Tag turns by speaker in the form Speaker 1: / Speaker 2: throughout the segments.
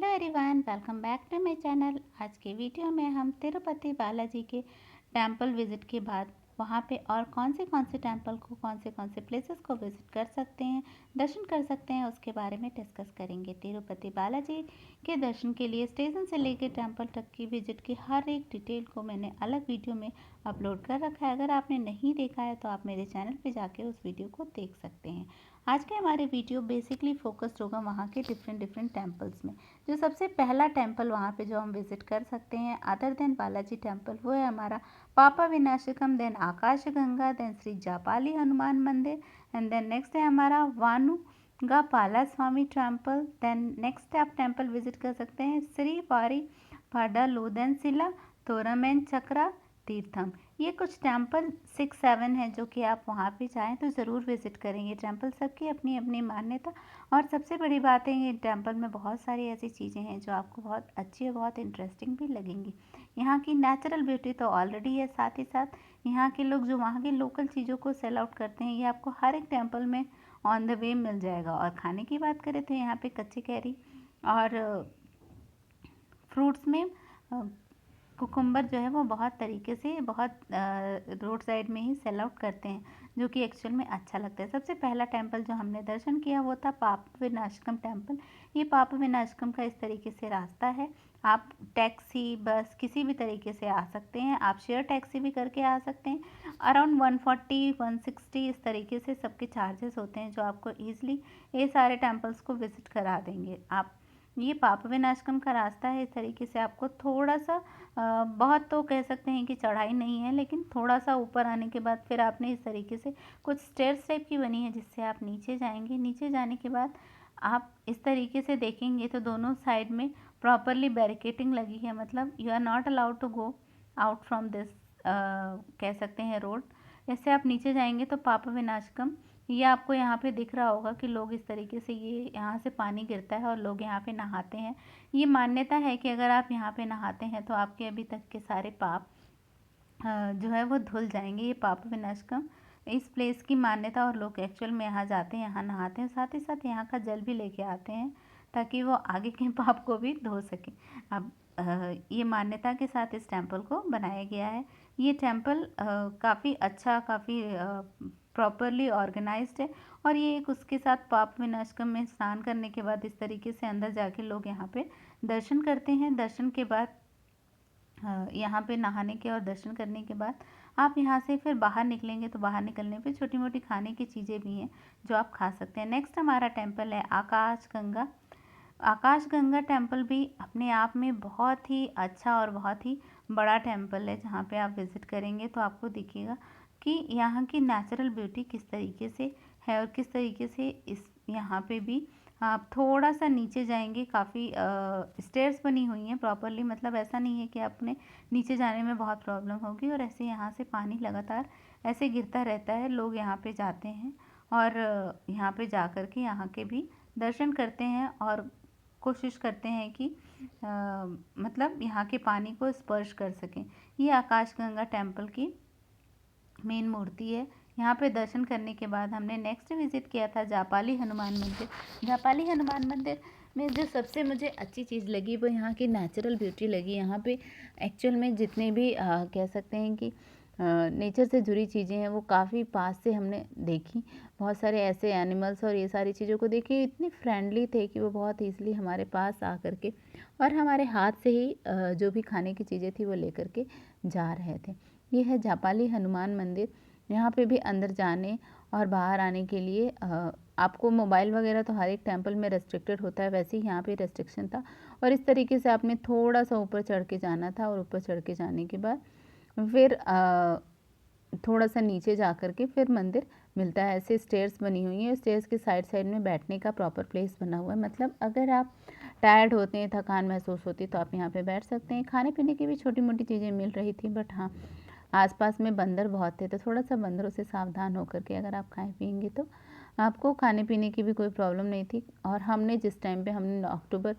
Speaker 1: Hello everyone, welcome back to my channel. आज के video में हम तिरुपति बालाजी के टेंपल विज़िट के बाद वहाँ पे और कौन से टेंपल को कौन से प्लेसेस को विज़िट कर सकते हैं, दर्शन कर सकते हैं, उसके बारे में डिस्कस करेंगे। तिरुपति बालाजी के दर्शन के लिए स्टेशन से लेकर टेंपल तक की विज़िट की हर एक डिटेल को मैंने अलग वीडियो में अपलोड कर रखा है। अगर आपने नहीं देखा है तो आप मेरे चैनल पर जाके उस वीडियो को देख सकते हैं। आज के हमारे वीडियो बेसिकली फोकस्ड होगा वहाँ के डिफरेंट टेम्पल्स में। जो सबसे पहला टेंपल वहाँ पे जो हम विजिट कर सकते हैं अदर देन बालाजी टेंपल, वो है हमारा पापा विनाशकम, देन आकाश गंगा, देन श्री जापाली हनुमान मंदिर, एंड देन नेक्स्ट है हमारा वानुगा पाला स्वामी टेंपल। देन नेक्स्ट आप टेंपल विजिट कर सकते हैं श्री वारी पाडा लोदन शिला तोरामेन चक्रा तीर्थम। ये कुछ टेंपल 6-7 है जो कि आप वहाँ पे चाहें तो ज़रूर विज़िट करेंगे। टेंपल सबकी अपनी अपनी मान्यता, और सबसे बड़ी बात है ये टेंपल में बहुत सारी ऐसी चीज़ें हैं जो आपको बहुत अच्छी और बहुत इंटरेस्टिंग भी लगेंगी। यहाँ की नेचुरल ब्यूटी तो ऑलरेडी है, साथ ही साथ यहाँ के लोग जो वहाँ की लोकल चीज़ों को सेल आउट करते हैं ये आपको हर एक टेंपल में ऑन द वे मिल जाएगा। और खाने की बात करें तो यहाँ पे कच्ची कैरी और फ्रूट्स में कुकुम्बर जो है वो बहुत तरीके से बहुत रोड साइड में ही सेल आउट करते हैं, जो कि एक्चुअल में अच्छा लगता है। सबसे पहला टेंपल जो हमने दर्शन किया वो था पाप विनाशकम टेंपल। ये पाप विनाशकम का इस तरीके से रास्ता है, आप टैक्सी बस किसी भी तरीके से आ सकते हैं, आप शेयर टैक्सी भी करके आ सकते हैं। अराउंड 140-160 इस तरीके से सबके चार्जेस होते हैं जो आपको ईजिली ये सारे टेम्पल्स को विज़िट करा देंगे। आप ये पाप विनाशकम का रास्ता है, इस तरीके से आपको थोड़ा सा बहुत तो कह सकते हैं कि चढ़ाई नहीं है, लेकिन थोड़ा सा ऊपर आने के बाद फिर आपने इस तरीके से कुछ स्टेयर्स टाइप की बनी है जिससे आप नीचे जाएंगे। नीचे जाने के बाद आप इस तरीके से देखेंगे तो दोनों साइड में प्रॉपरली बैरिकेटिंग लगी है, मतलब you are not allowed to go out from this कह सकते हैं रोड। इससे आप नीचे जाएंगे तो पाप विनाशकम ये आपको यहाँ पे दिख रहा होगा कि लोग इस तरीके से ये यहाँ से पानी गिरता है और लोग यहाँ पे नहाते हैं। ये मान्यता है कि अगर आप यहाँ पे नहाते हैं तो आपके अभी तक के सारे पाप जो है वो धुल जाएंगे। ये पाप विनाशकम इस प्लेस की मान्यता, और लोग एक्चुअल में यहाँ जाते हैं, यहाँ नहाते हैं, साथ ही साथ यहाँ का जल भी लेके आते हैं ताकि वो आगे के पाप को भी धो सकें। अब ये मान्यता के साथ इस टेम्पल को बनाया गया है। ये टेम्पल काफ़ी अच्छा, काफ़ी प्रॉपरली ऑर्गेनाइज्ड है, और ये एक उसके साथ पाप विनाशकम में स्नान करने के बाद इस तरीके से अंदर जाके लोग यहाँ पे दर्शन करते हैं। दर्शन के बाद यहाँ पे नहाने के और दर्शन करने के बाद आप यहाँ से फिर बाहर निकलेंगे तो बाहर निकलने पे छोटी मोटी खाने की चीज़ें भी हैं जो आप खा सकते हैं। नेक्स्ट हमारा टेम्पल है आकाश गंगा। आकाश गंगा टेम्पल भी अपने आप में बहुत ही अच्छा और बहुत ही बड़ा टेम्पल है, जहाँ पे आप विज़िट करेंगे तो आपको दिखेगा कि यहाँ की नेचुरल ब्यूटी किस तरीके से है और किस तरीके से इस यहाँ पे भी आप थोड़ा सा नीचे जाएंगे, काफ़ी स्टेयर्स बनी हुई हैं प्रॉपरली, मतलब ऐसा नहीं है कि आपने नीचे जाने में बहुत प्रॉब्लम होगी। और ऐसे यहाँ से पानी लगातार ऐसे गिरता रहता है, लोग यहाँ पे जाते हैं और यहाँ पे जा कर के यहाँ के भी दर्शन करते हैं और कोशिश करते हैं कि मतलब यहाँ के पानी को स्पर्श कर सकें। ये आकाश गंगा टेम्पल की मेन मूर्ति है। यहाँ पे दर्शन करने के बाद हमने नेक्स्ट विज़िट किया था जापाली हनुमान मंदिर। जापाली हनुमान मंदिर में जो सबसे मुझे अच्छी चीज़ लगी वो यहाँ की नेचुरल ब्यूटी लगी। यहाँ पे एक्चुअल में जितने भी कह सकते हैं कि नेचर से जुड़ी चीज़ें हैं वो काफ़ी पास से हमने देखी। बहुत सारे ऐसे एनिमल्स और ये सारी चीज़ों को देखी, इतनी फ्रेंडली थे कि वो बहुत ईज़िली हमारे पास आ कर के और हमारे हाथ से ही जो भी खाने की चीज़ें थी वो लेकर के जा रहे थे। ये है जापाली हनुमान मंदिर। यहाँ पे भी अंदर जाने और बाहर आने के लिए आपको मोबाइल वगैरह तो हर एक टेंपल में रेस्ट्रिक्टेड होता है, वैसे ही यहाँ पे रेस्ट्रिक्शन था। और इस तरीके से आपने थोड़ा सा ऊपर चढ़ के जाना था, और ऊपर चढ़ के जाने के बाद फिर थोड़ा सा नीचे जा कर के फिर मंदिर मिलता है। ऐसे स्टेयर्स बनी हुई हैं, स्टेयर्स के साइड साइड में बैठने का प्रॉपर प्लेस बना हुआ है, मतलब अगर आप टायर्ड होते हैं, थकान महसूस होती है तो आप यहाँ पे बैठ सकते हैं। खाने पीने की भी छोटी मोटी चीज़ें मिल रही थी, बट हाँ आसपास में बंदर बहुत थे तो थोड़ा सा बंदरों से सावधान होकर के अगर आप खाएं पिएंगे तो आपको खाने पीने की भी कोई प्रॉब्लम नहीं थी। और हमने जिस टाइम पे हमने अक्टूबर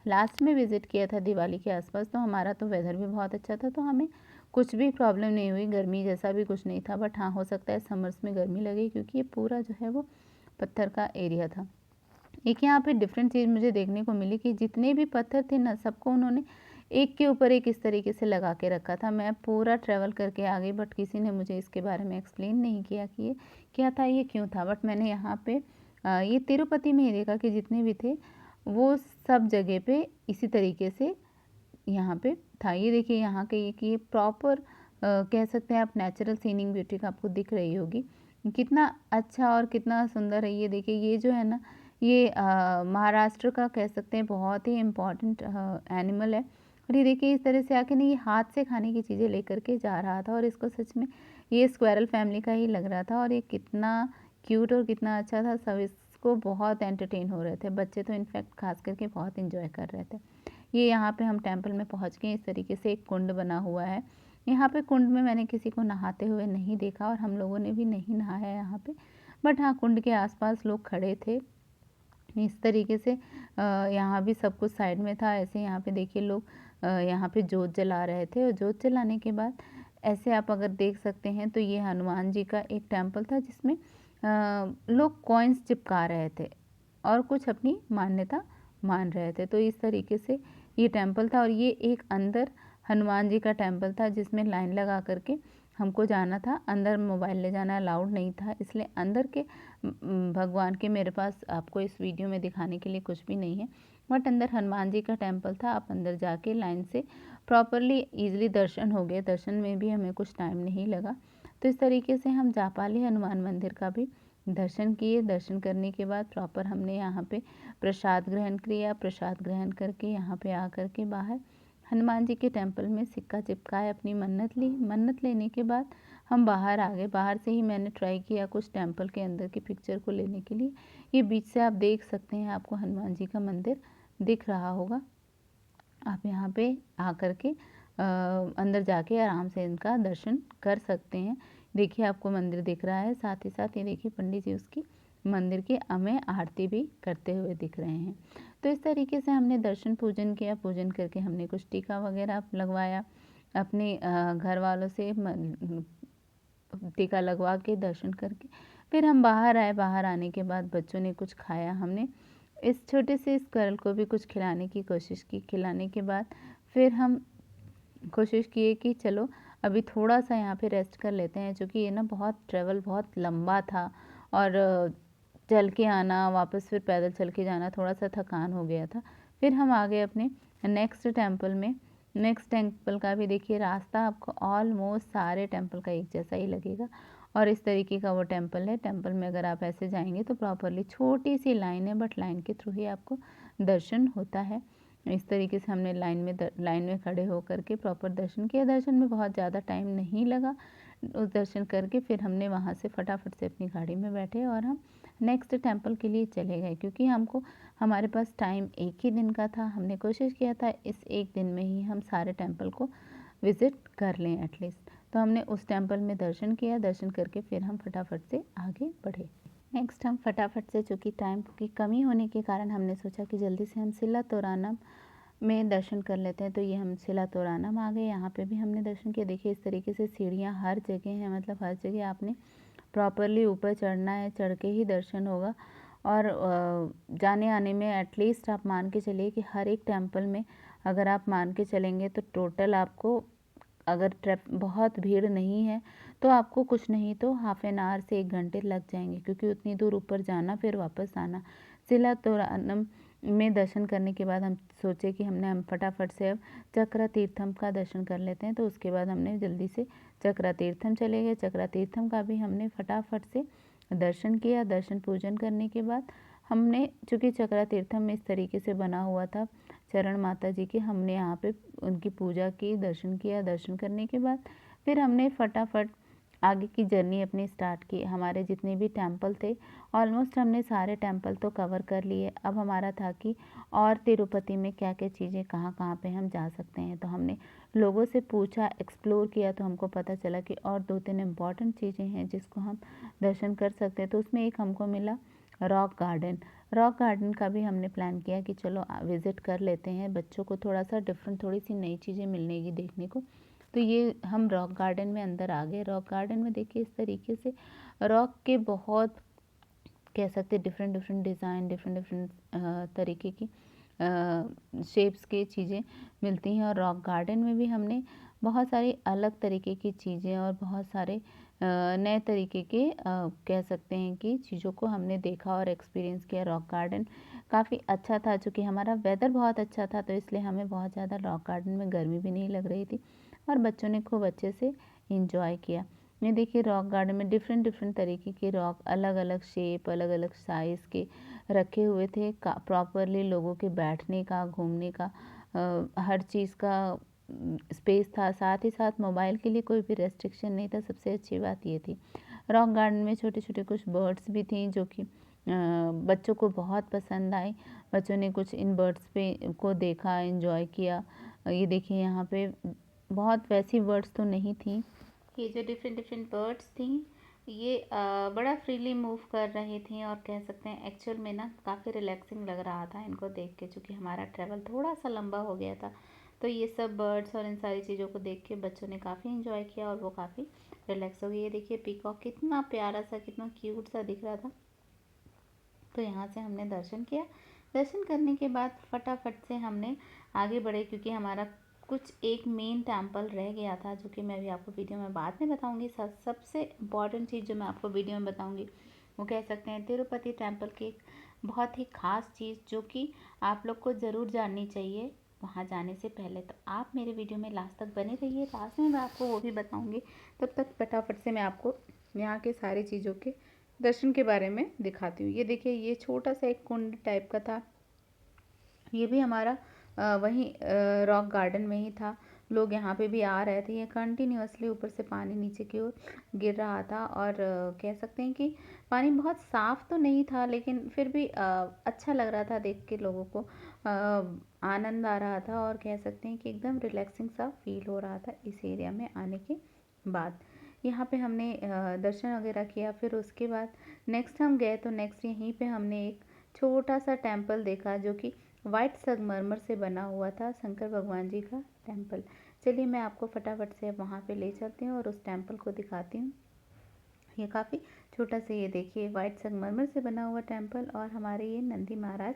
Speaker 1: लास्ट में विज़िट किया था दिवाली के आसपास, तो हमारा तो वेदर भी बहुत अच्छा था, तो हमें कुछ भी प्रॉब्लम नहीं हुई, गर्मी जैसा भी कुछ नहीं था। बट हाँ हो सकता है समर्स में गर्मी लगे क्योंकि ये पूरा जो है वो पत्थर का एरिया था। एक यहाँ पे डिफरेंट चीज़ मुझे देखने को मिली कि जितने भी पत्थर थे ना, सबको उन्होंने एक के ऊपर एक इस तरीके से लगा के रखा था। मैं पूरा ट्रैवल करके आ गई, बट किसी ने मुझे इसके बारे में एक्सप्लेन नहीं किया कि ये क्या था, ये क्यों था। बट मैंने यहाँ पे ये तिरुपति में ही देखा कि जितने भी थे वो सब जगह पे इसी तरीके से यहाँ पे था। ये देखिए यहाँ के कि ये प्रॉपर कह सकते हैं आप, नेचुरल सीनिंग ब्यूटी का आपको दिख रही होगी कितना अच्छा और कितना सुंदर है। ये देखिए, ये जो है ना, ये महाराष्ट्र का कह सकते हैं बहुत ही इम्पॉर्टेंट एनिमल है। और ये देखिए इस तरह से आके ना, ये हाथ से खाने की चीज़ें लेकर के जा रहा था, और इसको सच में ये स्क्वायरल फैमिली का ही लग रहा था। और ये कितना क्यूट और कितना अच्छा था, सब इसको बहुत एंटरटेन हो रहे थे। बच्चे तो इनफैक्ट खास करके बहुत इंजॉय कर रहे थे। ये यहाँ पे हम टेम्पल में पहुँच गए। इस तरीके से एक कुंड बना हुआ है। यहाँ पे कुंड में मैंने किसी को नहाते हुए नहीं देखा, और हम लोगों ने भी नहीं नहाया यहाँ पे। बट हाँ, कुंड के आसपास लोग खड़े थे इस तरीके से। यहाँ भी सब कुछ साइड में था। ऐसे यहाँ पे देखिए लोग यहाँ पे जोत जला रहे थे, और जोत जलाने के बाद ऐसे आप अगर देख सकते हैं तो ये हनुमान जी का एक टेम्पल था, जिसमें लोग कॉइन्स चिपका रहे थे और कुछ अपनी मान्यता मान रहे थे। तो इस तरीके से ये टेम्पल था, और ये एक अंदर हनुमान जी का टेम्पल था, जिसमें लाइन लगा करके हमको जाना था। अंदर मोबाइल ले जाना अलाउड नहीं था, इसलिए अंदर के भगवान के मेरे पास आपको इस वीडियो में दिखाने के लिए कुछ भी नहीं है। बट अंदर हनुमान जी का टेम्पल था। आप अंदर जाके लाइन से प्रॉपरली ईजिली दर्शन हो गए। दर्शन में भी हमें कुछ टाइम नहीं लगा। तो इस तरीके से हम जापाली हनुमान मंदिर का भी दर्शन किए। दर्शन करने के बाद प्रॉपर हमने यहाँ पे प्रसाद ग्रहण किया। प्रसाद ग्रहण करके यहाँ पे आकर के बाहर हनुमान जी के टेम्पल में सिक्का चिपकाए, अपनी मन्नत ली। मन्नत लेने के बाद हम बाहर आ गए। बाहर से ही मैंने ट्राई किया कुछ टेम्पल के अंदर की पिक्चर को लेने के लिए। ये बीच से आप देख सकते हैं, आपको हनुमान जी का मंदिर दिख रहा होगा। आप यहाँ पे आकर के अंदर जाके आराम से इनका दर्शन कर सकते हैं। देखिए आपको मंदिर दिख रहा है, साथ ही साथ ये देखिए पंडित जी उसकी मंदिर की हमें आरती भी करते हुए दिख रहे हैं। तो इस तरीके से हमने दर्शन पूजन किया। पूजन करके हमने कुछ टीका वगैरह लगवाया अपने घर वालों से, टीका लगवा के दर्शन करके फिर हम बाहर आए। बाहर आने के बाद बच्चों ने कुछ खाया। हमने इस छोटे से स्क्वायरल को भी कुछ खिलाने की कोशिश की। खिलाने के बाद फिर हम कोशिश किए कि चलो अभी थोड़ा सा यहाँ पे रेस्ट कर लेते हैं, क्योंकि ये ना बहुत ट्रैवल बहुत लंबा था, और चल के आना वापस फिर पैदल चल के जाना, थोड़ा सा थकान हो गया था। फिर हम आ गए अपने नेक्स्ट टेम्पल में। नेक्स्ट टेम्पल का भी देखिए रास्ता आपको ऑलमोस्ट सारे टेम्पल का एक जैसा ही लगेगा, और इस तरीके का वो टेम्पल है। टेम्पल में अगर आप ऐसे जाएंगे तो प्रॉपरली छोटी सी लाइन है, बट लाइन के थ्रू ही आपको दर्शन होता है। इस तरीके से हमने लाइन में खड़े होकर के प्रॉपर दर्शन किया। दर्शन में बहुत ज़्यादा टाइम नहीं लगा। उस दर्शन करके फिर हमने वहाँ से फटाफट से अपनी गाड़ी में बैठे, और हम नेक्स्ट टेम्पल के लिए चले गए, क्योंकि हमको हमारे पास टाइम एक ही दिन का था। हमने कोशिश किया था इस एक दिन में ही हम सारे टेम्पल को विज़िट कर लें एटलीस्ट। तो हमने उस टेम्पल में दर्शन किया। दर्शन करके फिर हम फटाफट से आगे बढ़े। नेक्स्ट हम फटाफट से, चूँकि टाइम की कमी होने के कारण हमने सोचा कि जल्दी से हम सिला तोरानम में दर्शन कर लेते हैं। तो ये हम सिला तोरानम आ गए। यहाँ पे भी हमने दर्शन किया। देखिए इस तरीके से सीढ़ियाँ हर जगह हैं, मतलब हर जगह आपने प्रॉपरली ऊपर चढ़ना है, चढ़ के ही दर्शन होगा। और जाने आने में एटलीस्ट आप मान के चलिए कि हर एक टेम्पल में अगर आप मान के चलेंगे तो टोटल आपको, अगर बहुत भीड़ नहीं है तो आपको कुछ नहीं तो हाफ एन आवर से 1 घंटे लग जाएंगे, क्योंकि उतनी दूर ऊपर जाना फिर वापस आना। सिला तोरानम में दर्शन करने के बाद हम सोचे कि हम फटाफट से अब चक्रा तीर्थम का दर्शन कर लेते हैं। तो उसके बाद हमने जल्दी से चक्रा तीर्थम चले गए। चक्रा तीर्थम का भी हमने फटाफट से दर्शन किया। दर्शन पूजन करने के बाद हमने, चूँकि चक्रा तीर्थम इस तरीके से बना हुआ था चरण माता जी के, हमने यहाँ पे उनकी पूजा की, दर्शन किया। दर्शन करने के बाद फिर हमने फटाफट आगे की जर्नी अपनी स्टार्ट की। हमारे जितने भी टेम्पल थे ऑलमोस्ट हमने सारे टेम्पल तो कवर कर लिए। अब हमारा था कि और तिरुपति में क्या क्या चीज़ें कहाँ कहाँ पे हम जा सकते हैं। तो हमने लोगों से पूछा, एक्सप्लोर किया, तो हमको पता चला कि और 2-3 इम्पॉर्टेंट चीज़ें हैं जिसको हम दर्शन कर सकते हैं। तो उसमें एक हमको मिला रॉक गार्डन। रॉक गार्डन का भी हमने प्लान किया कि चलो विज़िट कर लेते हैं, बच्चों को थोड़ा सा डिफरेंट, थोड़ी सी नई चीज़ें मिलेगी देखने को। तो ये हम रॉक गार्डन में अंदर आ गए। रॉक गार्डन में देखिए इस तरीके से रॉक के बहुत कह सकते हैं different different design, different different तरीके की शेप्स की चीज़ें मिलती हैं। और रॉक गार्डन में भी हमने बहुत सारी अलग तरीके की चीज़ें और बहुत सारे नए तरीके के कह सकते हैं कि चीज़ों को हमने देखा और एक्सपीरियंस किया। रॉक गार्डन काफ़ी अच्छा था, चूँकि हमारा वेदर बहुत अच्छा था तो इसलिए हमें बहुत ज़्यादा रॉक गार्डन में गर्मी भी नहीं लग रही थी और बच्चों ने खूब अच्छे से इंजॉय किया। ये देखिए रॉक गार्डन में डिफरेंट डिफरेंट तरीके के रॉक, अलग अलग शेप, अलग अलग साइज़ के रखे हुए थे। प्रॉपरली लोगों के बैठने का, घूमने का, हर चीज़ का स्पेस था। साथ ही साथ मोबाइल के लिए कोई भी रेस्ट्रिक्शन नहीं था। सबसे अच्छी बात ये थी। रॉक गार्डन में छोटे छोटे कुछ बर्ड्स भी थी जो कि बच्चों को बहुत पसंद आई। बच्चों ने कुछ इन बर्ड्स पे को देखा, एंजॉय किया। ये देखिए यहाँ पे बहुत वैसी बर्ड्स तो नहीं थी। ये जो डिफरेंट डिफरेंट बर्ड्स थी ये बड़ा फ्रीली मूव कर रही थी और कह सकते हैं एक्चुअल में ना काफ़ी रिलैक्सिंग लग रहा था इनको देख के, चूँकि हमारा ट्रैवल थोड़ा सा लंबा हो गया था। तो ये सब बर्ड्स और इन सारी चीज़ों को देख के बच्चों ने काफ़ी इंजॉय किया और वो काफ़ी रिलैक्स हो गई। ये देखिए पीकॉक कितना प्यारा सा, कितना क्यूट सा दिख रहा था। तो यहाँ से हमने दर्शन किया। दर्शन करने के बाद फटाफट से हमने आगे बढ़े, क्योंकि हमारा कुछ एक मेन टेम्पल रह गया था जो कि मैं भी आपको वीडियो में बाद में बताऊंगी। सबसे इम्पॉर्टेंट चीज़ जो मैं आपको वीडियो में बताऊंगी वो कह सकते हैं तिरुपति टेम्पल की एक बहुत ही ख़ास चीज़ जो कि आप लोग को ज़रूर जाननी चाहिए वहाँ जाने से पहले। तो आप मेरे वीडियो में लास्ट तक बने रहिए, लास्ट में मैं आपको वो भी बताऊँगी। तब तक फटाफट से मैं आपको यहाँ के सारी चीज़ों के दर्शन के बारे में दिखाती हूँ। ये देखिए ये छोटा सा एक कुंड टाइप का था। ये भी हमारा वहीं रॉक गार्डन में ही था। लोग यहाँ पे भी आ रहे थे। ये कंटिन्यूअसली ऊपर से पानी नीचे की ओर गिर रहा था और कह सकते हैं कि पानी बहुत साफ़ तो नहीं था, लेकिन फिर भी अच्छा लग रहा था देख के। लोगों को आनंद आ रहा था और कह सकते हैं कि एकदम रिलैक्सिंग सा फील हो रहा था इस एरिया में आने के बाद। यहाँ पे हमने दर्शन वगैरह किया। फिर उसके बाद नेक्स्ट हम गए तो नेक्स्ट यहीं पे हमने एक छोटा सा टेम्पल देखा जो कि वाइट संगमरमर से बना हुआ था, शंकर भगवान जी का टेम्पल। चलिए मैं आपको फटाफट से अब वहाँ पे ले चलती हूँ और उस टेम्पल को दिखाती हूँ। ये काफ़ी छोटा सा, ये देखिए वाइट संगमरमर से बना हुआ टेम्पल और हमारे ये नंदी महाराज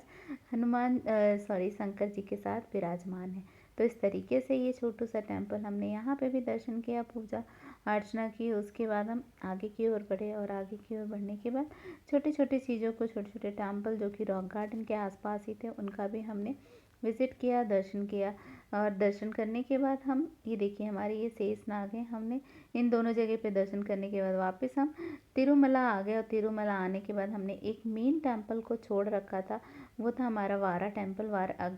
Speaker 1: शंकर जी के साथ विराजमान है। तो इस तरीके से ये छोटू सा टेम्पल हमने यहाँ पे भी दर्शन किया, पूजा अर्चना की। उसके बाद हम आगे की ओर बढ़े और आगे की ओर बढ़ने के बाद छोटी छोटी चीज़ों को, छोटे छोटे टेम्पल जो कि रॉक गार्डन के आसपास ही थे, उनका भी हमने विज़िट किया, दर्शन किया। और दर्शन करने के बाद हम ये देखिए हमारे ये शेषनाग है। हमने इन दोनों जगह पे दर्शन करने के बाद वापस हम तिरुमला आ गए और तिरुमला आने के बाद हमने एक मेन टेम्पल को छोड़ रखा था, वो था हमारा वारा टेम्पल।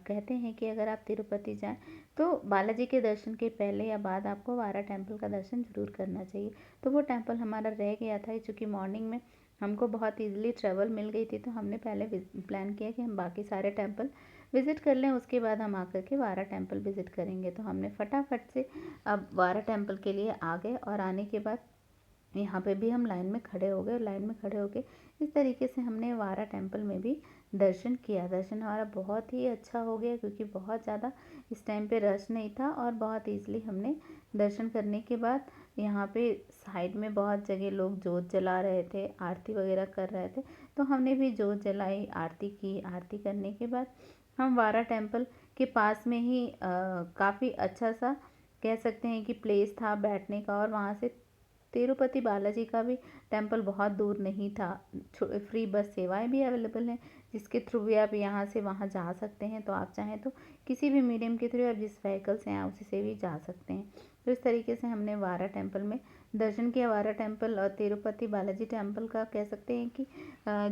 Speaker 1: कहते हैं कि अगर आप तिरुपति जाएं तो बालाजी के दर्शन के पहले या बाद आपको वारा टेम्पल का दर्शन ज़रूर करना चाहिए। तो वो टेम्पल हमारा रह गया था, चूँकि मॉर्निंग में हमको बहुत ईजिली ट्रेवल मिल गई थी। तो हमने पहले प्लान किया कि हम बाकी सारे टेम्पल विज़िट कर लें, उसके बाद हम आकर के वारा टेम्पल विज़िट करेंगे। तो हमने फटाफट से अब वारा टेम्पल के लिए आ गए और आने के बाद यहाँ पे भी हम लाइन में खड़े हो गए। लाइन में खड़े होके इस तरीके से हमने वारा टेम्पल में भी दर्शन किया। दर्शन हमारा बहुत ही अच्छा हो गया, क्योंकि बहुत ज़्यादा इस टाइम पे रश नहीं था और बहुत ईजिली हमने दर्शन करने के बाद यहाँ पे साइड में बहुत जगह लोग जोत जला रहे थे, आरती वगैरह कर रहे थे। तो हमने भी जोत जलाई, आरती की। आरती करने के बाद हम वारा टेम्पल के पास में ही काफ़ी अच्छा सा कह सकते हैं कि प्लेस था बैठने का, और वहाँ से तिरुपति बालाजी का भी टेम्पल बहुत दूर नहीं था। फ्री बस सेवाएं भी अवेलेबल हैं, जिसके थ्रू भी आप यहाँ से वहाँ जा सकते हैं। तो आप चाहें तो किसी भी मीडियम के थ्रू, आप जिस व्हीकल से हैं उसी से भी जा सकते हैं। तो इस तरीके से हमने वारा टेम्पल में दर्शन किया। वारा टेम्पल और तिरुपति बालाजी टेम्पल का कह सकते हैं कि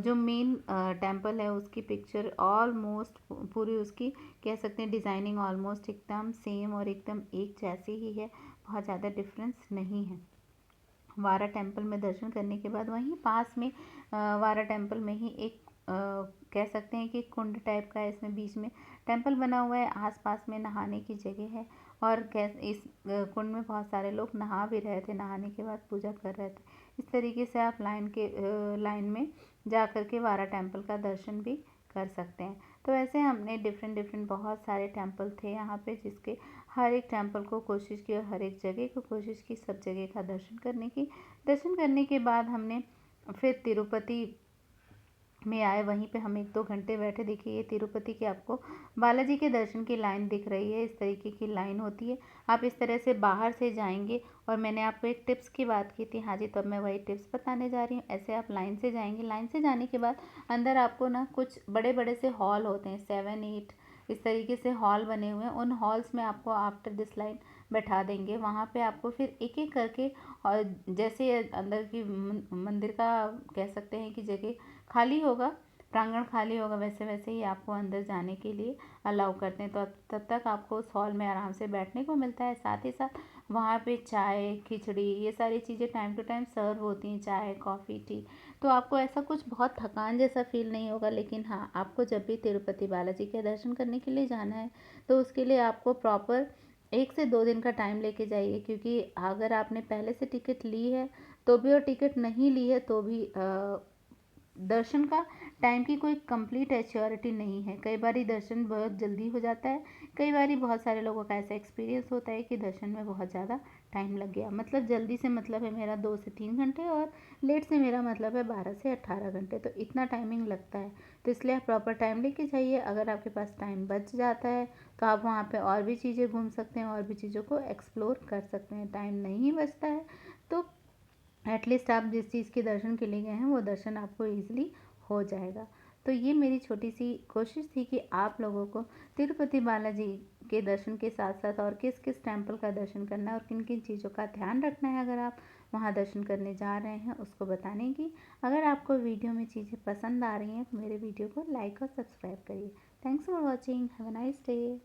Speaker 1: जो मेन टेम्पल है उसकी पिक्चर ऑलमोस्ट पूरी उसकी कह सकते हैं डिज़ाइनिंग ऑलमोस्ट एकदम सेम और एकदम एक जैसी ही है, बहुत ज़्यादा डिफरेंस नहीं है। वारा टेम्पल में दर्शन करने के बाद वहीं पास में वारा टेम्पल में ही एक कह सकते हैं कि कुंड टाइप का है। इसमें बीच में टेम्पल बना हुआ है, आसपास में नहाने की जगह है और इस कुंड में बहुत सारे लोग नहा भी रहे थे, नहाने के बाद पूजा कर रहे थे। इस तरीके से आप लाइन में जा कर के वारा टेम्पल का दर्शन भी कर सकते हैं। तो ऐसे हमने डिफरेंट डिफरेंट बहुत सारे टेम्पल थे यहाँ पे, जिसके हर एक टेम्पल को कोशिश की और हर एक जगह को कोशिश की सब जगह का दर्शन करने की। दर्शन करने के बाद हमने फिर तिरुपति में आए, वहीं पे हम 1-2 घंटे बैठे। देखिए ये तिरुपति की आपको बालाजी के दर्शन की लाइन दिख रही है, इस तरीके की लाइन होती है। आप इस तरह से बाहर से जाएंगे और मैंने आपको एक टिप्स की बात की थी, हाँ जी, तो अब मैं वही टिप्स बताने जा रही हूँ। ऐसे आप लाइन से जाएंगे, लाइन से जाने के बाद अंदर आपको ना कुछ बड़े बड़े से हॉल होते हैं, 7-8 इस तरीके से हॉल बने हुए हैं। उन हॉल्स में आपको आफ्टर दिस लाइन बैठा देंगे। वहाँ पे आपको फिर एक एक करके, और जैसे अंदर की मंदिर का कह सकते हैं कि जगह खाली होगा, प्रांगण खाली होगा, वैसे वैसे ही आपको अंदर जाने के लिए अलाउ करते हैं। तो तब तक आपको उस हॉल में आराम से बैठने को मिलता है। साथ ही साथ वहाँ पे चाय, खिचड़ी, ये सारी चीज़ें टाइम टू टाइम सर्व होती हैं, चाय, कॉफ़ी, टी। तो आपको ऐसा कुछ बहुत थकान जैसा फील नहीं होगा। लेकिन हाँ, आपको जब भी तिरुपति बालाजी के दर्शन करने के लिए जाना है तो उसके लिए आपको प्रॉपर 1 से 2 दिन का टाइम लेके जाइए, क्योंकि अगर आपने पहले से टिकट ली है तो भी और टिकट नहीं ली है तो भी दर्शन का टाइम की कोई कंप्लीट एश्योरिटी नहीं है। कई बार दर्शन बहुत जल्दी हो जाता है, कई बार बहुत सारे लोगों का ऐसा एक्सपीरियंस होता है कि दर्शन में बहुत ज़्यादा टाइम लग गया। मतलब जल्दी से मतलब है मेरा 2 से 3 घंटे, और लेट से मेरा मतलब है 12 से 18 घंटे, तो इतना टाइमिंग लगता है। तो इसलिए आप प्रॉपर टाइम लेके जाइए। अगर आपके पास टाइम बच जाता है तो आप वहाँ पे और भी चीज़ें घूम सकते हैं, और भी चीज़ों को एक्सप्लोर कर सकते हैं। टाइम नहीं बचता है तो एटलीस्ट आप जिस चीज़ के दर्शन के लिए गए हैं वो दर्शन आपको ईज़िली हो जाएगा। तो ये मेरी छोटी सी कोशिश थी कि आप लोगों को तिरुपति बालाजी के दर्शन के साथ साथ और किस किस टेम्पल का दर्शन करना है और किन किन चीज़ों का ध्यान रखना है अगर आप वहाँ दर्शन करने जा रहे हैं, उसको बताने की। अगर आपको वीडियो में चीज़ें पसंद आ रही हैं तो मेरे वीडियो को लाइक और सब्सक्राइब करिए। Thanks for watching, have a nice day.